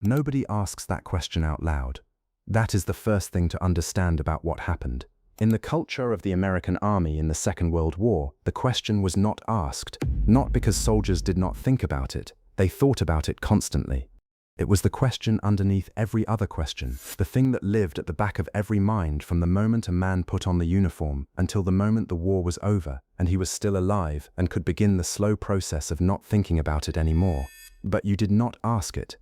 Nobody asks that question out loud. That is the first thing to understand about what happened. In the culture of the American Army in the Second World War, the question was not asked, not because soldiers did not think about it, they thought about it constantly. It was the question underneath every other question, the thing that lived at the back of every mind from the moment a man put on the uniform until the moment the war was over and he was still alive and could begin the slow process of not thinking about it anymore. But you did not ask it.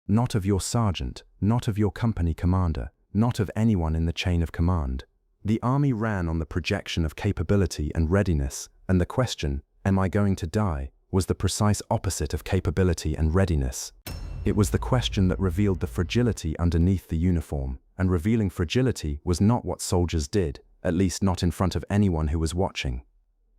Not of your sergeant, not of your company commander, not of anyone in the chain of command. The army ran on the projection of capability and readiness, and the question, "Am I going to die?" was the precise opposite of capability and readiness. It was the question that revealed the fragility underneath the uniform, and revealing fragility was not what soldiers did, at least not in front of anyone who was watching.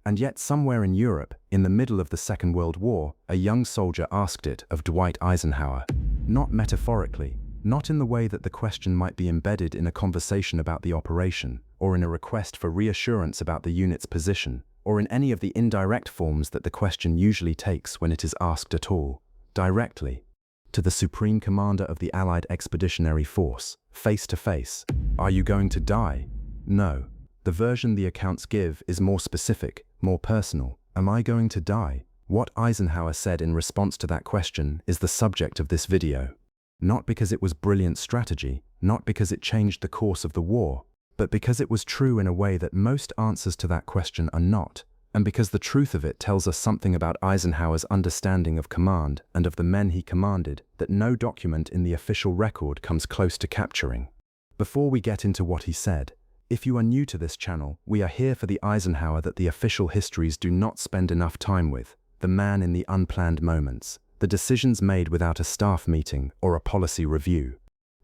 And yet somewhere in Europe, in the middle of the Second World War, a young soldier asked it of Dwight Eisenhower. Not metaphorically, not in the way that the question might be embedded in a conversation about the operation, or in a request for reassurance about the unit's position, or in any of the indirect forms that the question usually takes when it is asked at all. Directly, to the Supreme Commander of the Allied Expeditionary Force, face to face. Are you going to die? No. The version the accounts give is more specific, more personal. Am I going to die? What Eisenhower said in response to that question is the subject of this video. Not because it was brilliant strategy, not because it changed the course of the war, but because it was true in a way that most answers to that question are not, and because the truth of it tells us something about Eisenhower's understanding of command and of the men he commanded that no document in the official record comes close to capturing. Before we get into what he said, if you are new to this channel, we are here for the Eisenhower that the official histories do not spend enough time with, the man in the unplanned moments, the decisions made without a staff meeting or a policy review,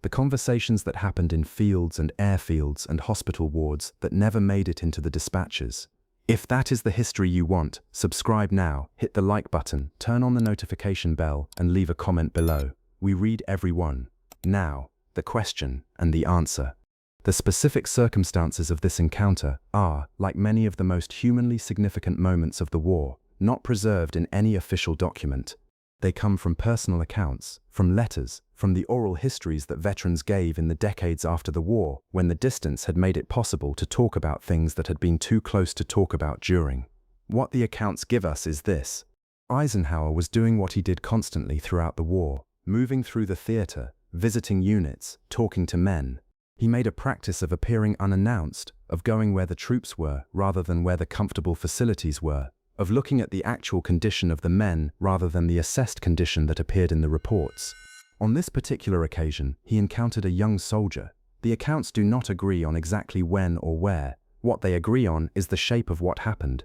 the conversations that happened in fields and airfields and hospital wards that never made it into the dispatches. If that is the history you want, subscribe now, hit the like button, turn on the notification bell, and leave a comment below. We read every one. Now, the question and the answer. The specific circumstances of this encounter are, like many of the most humanly significant moments of the war, not preserved in any official document. They come from personal accounts, from letters, from the oral histories that veterans gave in the decades after the war, when the distance had made it possible to talk about things that had been too close to talk about during. What the accounts give us is this. Eisenhower was doing what he did constantly throughout the war, moving through the theater, visiting units, talking to men. He made a practice of appearing unannounced, of going where the troops were rather than where the comfortable facilities were, of looking at the actual condition of the men rather than the assessed condition that appeared in the reports. On this particular occasion, he encountered a young soldier. The accounts do not agree on exactly when or where. What they agree on is the shape of what happened.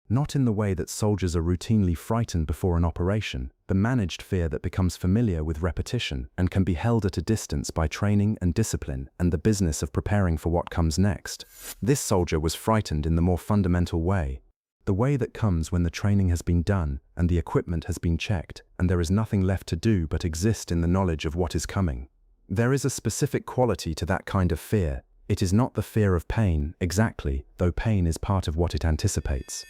Not in the way that soldiers are routinely frightened before an operation, the managed fear that becomes familiar with repetition and can be held at a distance by training and discipline and the business of preparing for what comes next. This soldier was frightened in the more fundamental way. The way that comes when the training has been done and the equipment has been checked and there is nothing left to do but exist in the knowledge of what is coming. There is a specific quality to that kind of fear. It is not the fear of pain, exactly, though pain is part of what it anticipates.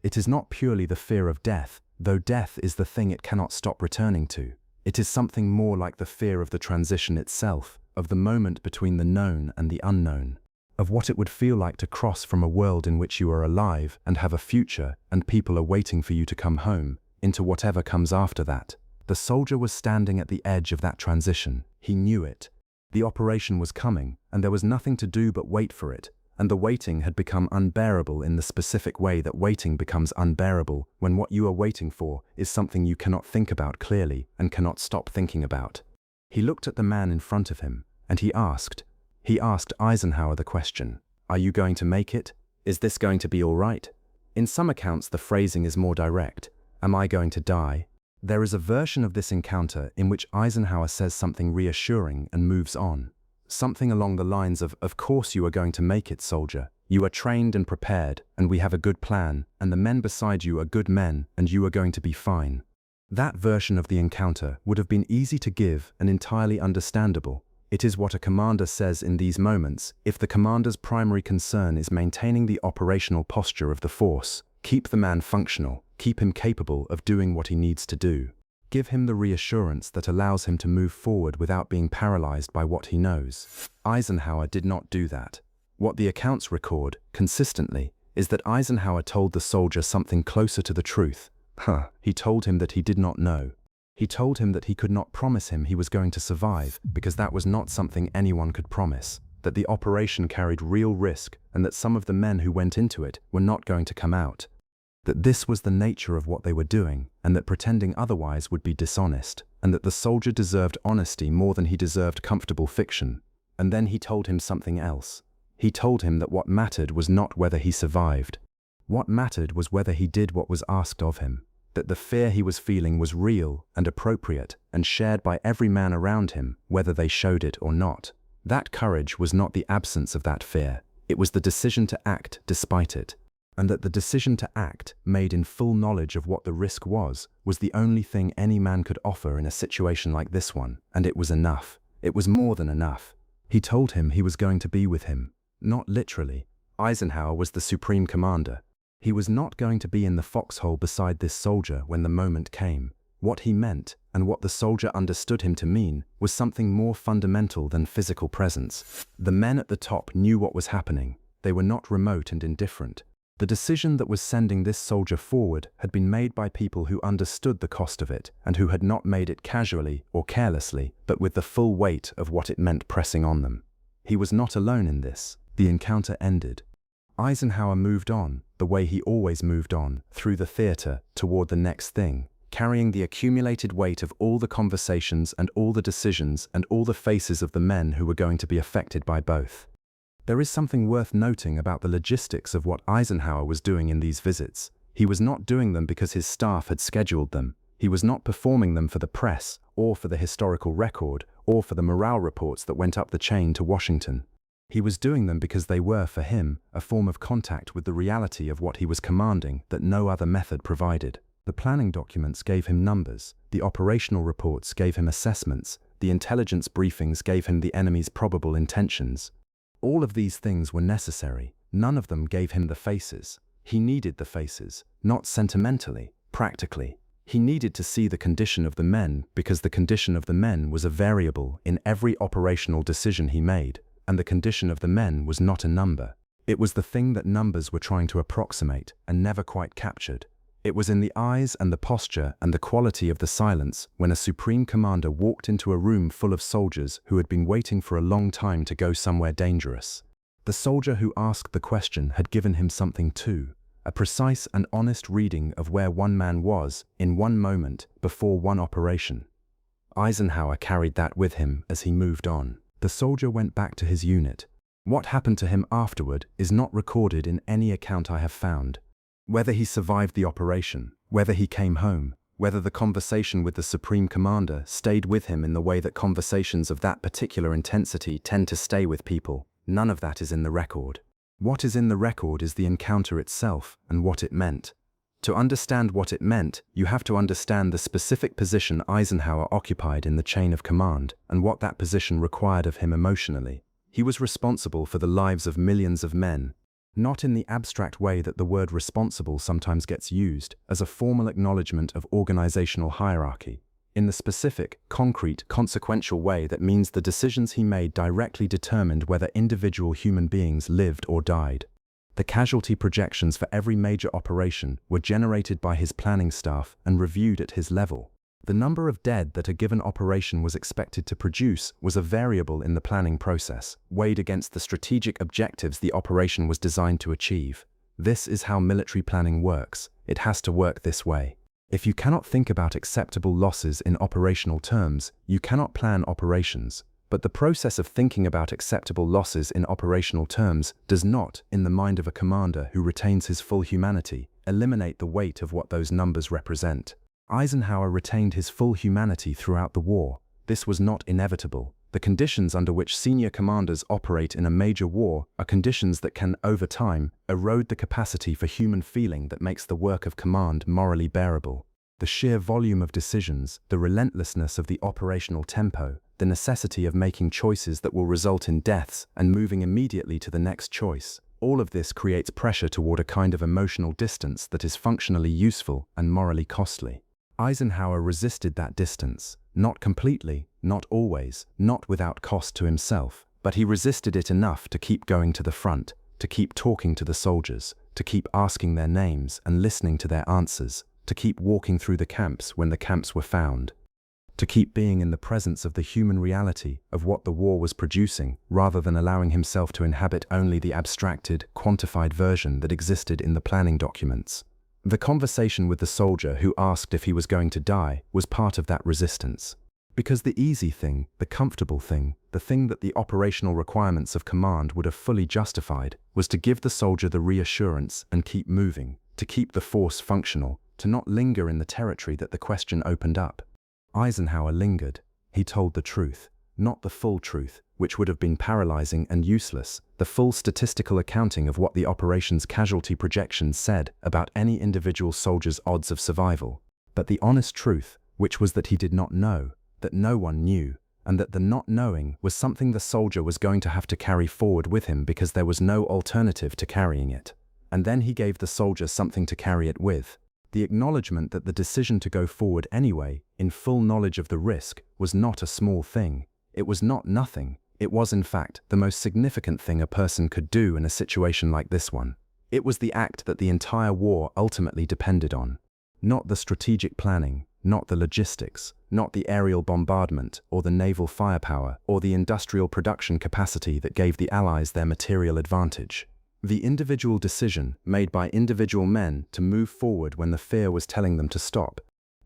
It is not purely the fear of death, though death is the thing it cannot stop returning to. It is something more like the fear of the transition itself, of the moment between the known and the unknown, of what it would feel like to cross from a world in which you are alive and have a future and people are waiting for you to come home, into whatever comes after that. The soldier was standing at the edge of that transition. He knew it. The operation was coming, and there was nothing to do but wait for it, and the waiting had become unbearable in the specific way that waiting becomes unbearable when what you are waiting for is something you cannot think about clearly and cannot stop thinking about. He looked at the man in front of him, and he asked Eisenhower the question, "Are you going to make it? Is this going to be all right?" In some accounts the phrasing is more direct. Am I going to die? There is a version of this encounter in which Eisenhower says something reassuring and moves on. Something along the lines of course you are going to make it, soldier. You are trained and prepared, and we have a good plan, and the men beside you are good men, and you are going to be fine. That version of the encounter would have been easy to give and entirely understandable. It is what a commander says in these moments if the commander's primary concern is maintaining the operational posture of the force. Keep the man functional, keep him capable of doing what he needs to do. Give him the reassurance that allows him to move forward without being paralyzed by what he knows. Eisenhower did not do that. What the accounts record, consistently, is that Eisenhower told the soldier something closer to the truth. He told him that he did not know. He told him that he could not promise him he was going to survive, because that was not something anyone could promise, that the operation carried real risk, and that some of the men who went into it were not going to come out. That this was the nature of what they were doing, and that pretending otherwise would be dishonest, and that the soldier deserved honesty more than he deserved comfortable fiction. And then he told him something else. He told him that what mattered was not whether he survived. What mattered was whether he did what was asked of him, that the fear he was feeling was real and appropriate and shared by every man around him, whether they showed it or not. That courage was not the absence of that fear, it was the decision to act despite it. And that the decision to act, made in full knowledge of what the risk was the only thing any man could offer in a situation like this one, and it was enough. It was more than enough. He told him he was going to be with him. Not literally. Eisenhower was the supreme commander. He was not going to be in the foxhole beside this soldier when the moment came. What he meant, and what the soldier understood him to mean, was something more fundamental than physical presence. The men at the top knew what was happening. They were not remote and indifferent. The decision that was sending this soldier forward had been made by people who understood the cost of it, and who had not made it casually or carelessly, but with the full weight of what it meant pressing on them. He was not alone in this. The encounter ended. Eisenhower moved on, the way he always moved on, through the theater, toward the next thing, carrying the accumulated weight of all the conversations and all the decisions and all the faces of the men who were going to be affected by both. There is something worth noting about the logistics of what Eisenhower was doing in these visits. He was not doing them because his staff had scheduled them. He was not performing them for the press, or for the historical record, or for the morale reports that went up the chain to Washington. He was doing them because they were, for him, a form of contact with the reality of what he was commanding that no other method provided. The planning documents gave him numbers, the operational reports gave him assessments, the intelligence briefings gave him the enemy's probable intentions. All of these things were necessary. None of them gave him the faces. He needed the faces, not sentimentally, practically. He needed to see the condition of the men because the condition of the men was a variable in every operational decision he made, and the condition of the men was not a number. It was the thing that numbers were trying to approximate and never quite captured. It was in the eyes and the posture and the quality of the silence when a supreme commander walked into a room full of soldiers who had been waiting for a long time to go somewhere dangerous. The soldier who asked the question had given him something too, a precise and honest reading of where one man was in one moment before one operation. Eisenhower carried that with him as he moved on. The soldier went back to his unit. What happened to him afterward is not recorded in any account I have found. Whether he survived the operation, whether he came home, whether the conversation with the Supreme Commander stayed with him in the way that conversations of that particular intensity tend to stay with people, none of that is in the record. What is in the record is the encounter itself and what it meant. To understand what it meant, you have to understand the specific position Eisenhower occupied in the chain of command and what that position required of him emotionally. He was responsible for the lives of millions of men, not in the abstract way that the word responsible sometimes gets used, as a formal acknowledgement of organizational hierarchy. In the specific, concrete, consequential way that means the decisions he made directly determined whether individual human beings lived or died. The casualty projections for every major operation were generated by his planning staff and reviewed at his level. The number of dead that a given operation was expected to produce was a variable in the planning process, weighed against the strategic objectives the operation was designed to achieve. This is how military planning works. It has to work this way. If you cannot think about acceptable losses in operational terms, you cannot plan operations. But the process of thinking about acceptable losses in operational terms does not, in the mind of a commander who retains his full humanity, eliminate the weight of what those numbers represent. Eisenhower retained his full humanity throughout the war. This was not inevitable. The conditions under which senior commanders operate in a major war are conditions that can, over time, erode the capacity for human feeling that makes the work of command morally bearable. The sheer volume of decisions, the relentlessness of the operational tempo, the necessity of making choices that will result in deaths and moving immediately to the next choice, all of this creates pressure toward a kind of emotional distance that is functionally useful and morally costly. Eisenhower resisted that distance, not completely, not always, not without cost to himself, but he resisted it enough to keep going to the front, to keep talking to the soldiers, to keep asking their names and listening to their answers, to keep walking through the camps when the camps were found, to keep being in the presence of the human reality of what the war was producing, rather than allowing himself to inhabit only the abstracted, quantified version that existed in the planning documents. The conversation with the soldier who asked if he was going to die was part of that resistance. Because the easy thing, the comfortable thing, the thing that the operational requirements of command would have fully justified, was to give the soldier the reassurance and keep moving, to keep the force functional, to not linger in the territory that the question opened up. Eisenhower lingered. He told the truth, not the full truth, which would have been paralyzing and useless, the full statistical accounting of what the operation's casualty projections said about any individual soldier's odds of survival, but the honest truth, which was that he did not know, that no one knew, and that the not knowing was something the soldier was going to have to carry forward with him because there was no alternative to carrying it. And then he gave the soldier something to carry it with. The acknowledgement that the decision to go forward anyway, in full knowledge of the risk, was not a small thing. It was not nothing. It was, in fact, the most significant thing a person could do in a situation like this one. It was the act that the entire war ultimately depended on. Not the strategic planning, not the logistics, not the aerial bombardment, or the naval firepower, or the industrial production capacity that gave the Allies their material advantage. The individual decision made by individual men to move forward when the fear was telling them to stop.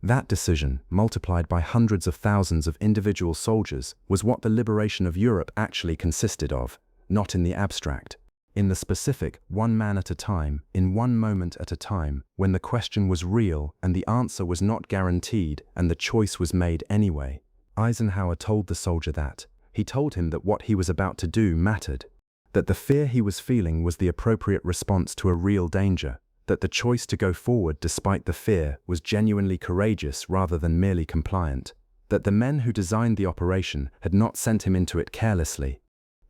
That decision, multiplied by hundreds of thousands of individual soldiers, was what the liberation of Europe actually consisted of, not in the abstract. In the specific, one man at a time, in one moment at a time, when the question was real and the answer was not guaranteed and the choice was made anyway. Eisenhower told the soldier that. He told him that what he was about to do mattered. That the fear he was feeling was the appropriate response to a real danger, that the choice to go forward despite the fear was genuinely courageous rather than merely compliant, that the men who designed the operation had not sent him into it carelessly,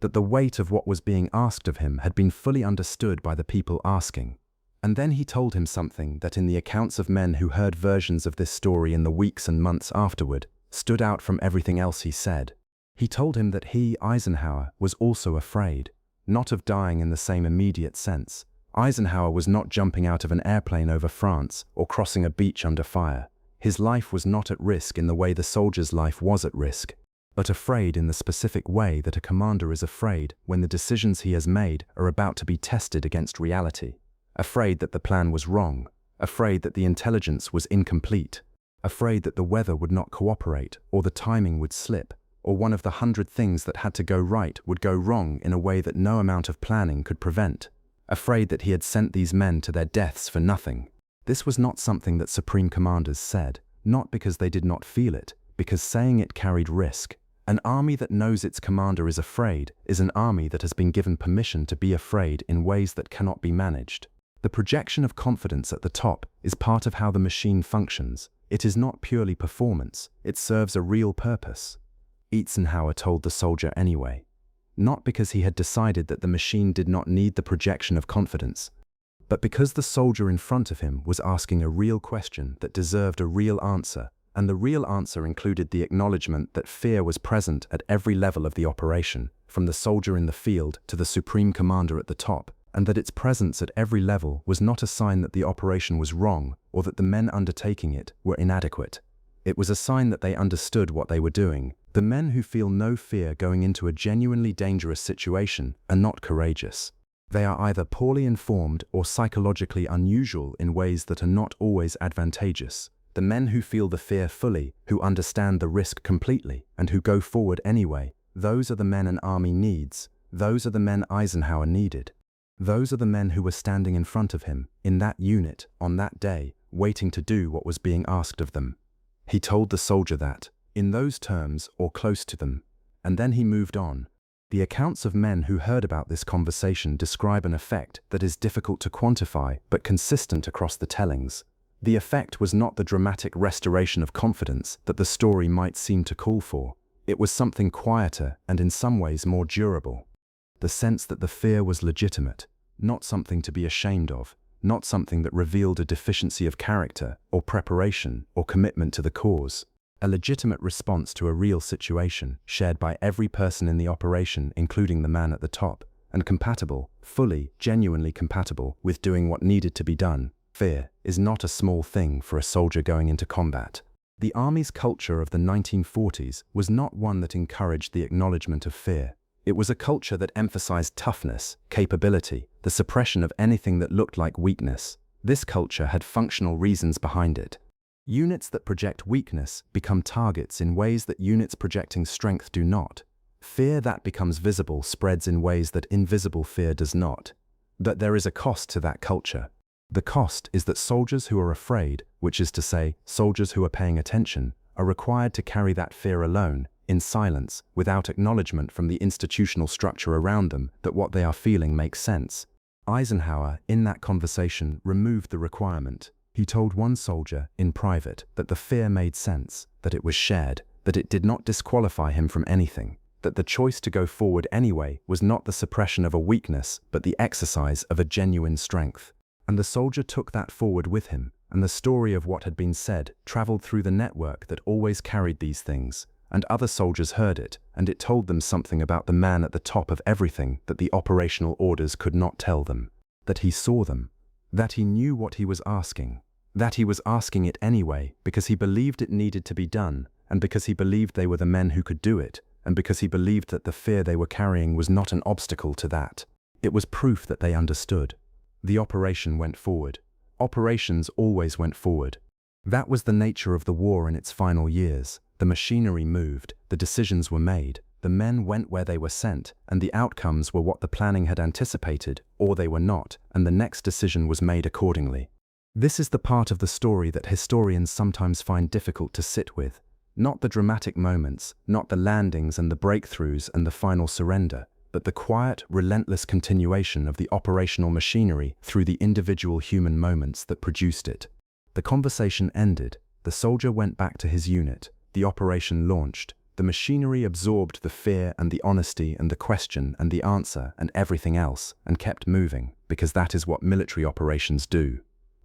that the weight of what was being asked of him had been fully understood by the people asking. And then he told him something that in the accounts of men who heard versions of this story in the weeks and months afterward, stood out from everything else he said. He told him that he, Eisenhower, was also afraid. Not of dying in the same immediate sense. Eisenhower was not jumping out of an airplane over France or crossing a beach under fire. His life was not at risk in the way the soldier's life was at risk, but afraid in the specific way that a commander is afraid when the decisions he has made are about to be tested against reality. Afraid that the plan was wrong, afraid that the intelligence was incomplete, afraid that the weather would not cooperate or the timing would slip, or one of the 100 things that had to go right would go wrong in a way that no amount of planning could prevent. Afraid that he had sent these men to their deaths for nothing. This was not something that supreme commanders said, not because they did not feel it, because saying it carried risk. An army that knows its commander is afraid is an army that has been given permission to be afraid in ways that cannot be managed. The projection of confidence at the top is part of how the machine functions. It is not purely performance, it serves a real purpose. Eisenhower told the soldier anyway. Not because he had decided that the machine did not need the projection of confidence, but because the soldier in front of him was asking a real question that deserved a real answer, and the real answer included the acknowledgement that fear was present at every level of the operation, from the soldier in the field to the supreme commander at the top, and that its presence at every level was not a sign that the operation was wrong or that the men undertaking it were inadequate. It was a sign that they understood what they were doing. The men who feel no fear going into a genuinely dangerous situation are not courageous. They are either poorly informed or psychologically unusual in ways that are not always advantageous. The men who feel the fear fully, who understand the risk completely, and who go forward anyway, those are the men an army needs. Those are the men Eisenhower needed. Those are the men who were standing in front of him, in that unit, on that day, waiting to do what was being asked of them. He told the soldier that, in those terms or close to them, and then he moved on. The accounts of men who heard about this conversation describe an effect that is difficult to quantify but consistent across the tellings. The effect was not the dramatic restoration of confidence that the story might seem to call for. It was something quieter and in some ways more durable. The sense that the fear was legitimate, not something to be ashamed of, not something that revealed a deficiency of character, or preparation, or commitment to the cause. A legitimate response to a real situation, shared by every person in the operation, including the man at the top, and compatible, fully, genuinely compatible, with doing what needed to be done. Fear is not a small thing for a soldier going into combat. The Army's culture of the 1940s was not one that encouraged the acknowledgement of fear. It was a culture that emphasized toughness, capability, the suppression of anything that looked like weakness. This culture had functional reasons behind it. Units that project weakness become targets in ways that units projecting strength do not. Fear that becomes visible spreads in ways that invisible fear does not. But there is a cost to that culture. The cost is that soldiers who are afraid, which is to say, soldiers who are paying attention, are required to carry that fear alone, in silence, without acknowledgement from the institutional structure around them that what they are feeling makes sense. Eisenhower, in that conversation, removed the requirement. He told one soldier, in private, that the fear made sense, that it was shared, that it did not disqualify him from anything, that the choice to go forward anyway was not the suppression of a weakness, but the exercise of a genuine strength. And the soldier took that forward with him, and the story of what had been said traveled through the network that always carried these things, and other soldiers heard it, and it told them something about the man at the top of everything that the operational orders could not tell them. That he saw them, that he knew what he was asking, that he was asking it anyway because he believed it needed to be done, and because he believed they were the men who could do it, and because he believed that the fear they were carrying was not an obstacle to that. It was proof that they understood. The operation went forward. Operations always went forward. That was the nature of the war in its final years. The machinery moved, the decisions were made, the men went where they were sent, and the outcomes were what the planning had anticipated, or they were not, and the next decision was made accordingly. This is the part of the story that historians sometimes find difficult to sit with. Not the dramatic moments, not the landings and the breakthroughs and the final surrender, but the quiet, relentless continuation of the operational machinery through the individual human moments that produced it. The conversation ended, the soldier went back to his unit, the operation launched, the machinery absorbed the fear and the honesty and the question and the answer and everything else, and kept moving, because that is what military operations do.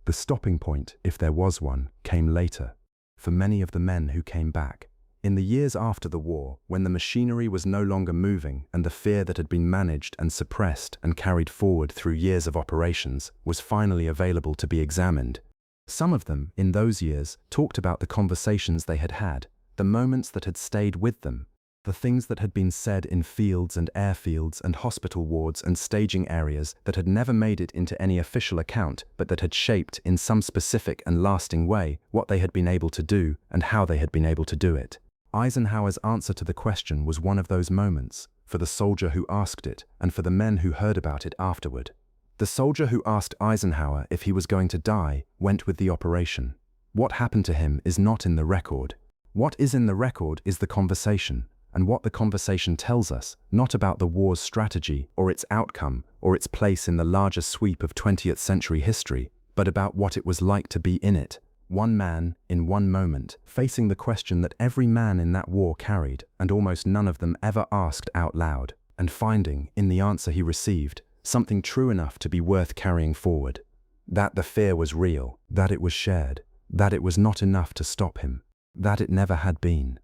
The stopping point, if there was one, came later. For many of the men who came back, in the years after the war, when the machinery was no longer moving and the fear that had been managed and suppressed and carried forward through years of operations was finally available to be examined, some of them, in those years, talked about the conversations they had had, the moments that had stayed with them, the things that had been said in fields and airfields and hospital wards and staging areas that had never made it into any official account, but that had shaped, in some specific and lasting way, what they had been able to do and how they had been able to do it. Eisenhower's answer to the question was one of those moments, for the soldier who asked it and for the men who heard about it afterward. The soldier who asked Eisenhower if he was going to die went with the operation. What happened to him is not in the record. What is in the record is the conversation, and what the conversation tells us, not about the war's strategy or its outcome or its place in the larger sweep of 20th century history, but about what it was like to be in it. One man, in one moment, facing the question that every man in that war carried, and almost none of them ever asked out loud, and finding, in the answer he received, something true enough to be worth carrying forward. That the fear was real, that it was shared, that it was not enough to stop him, that it never had been.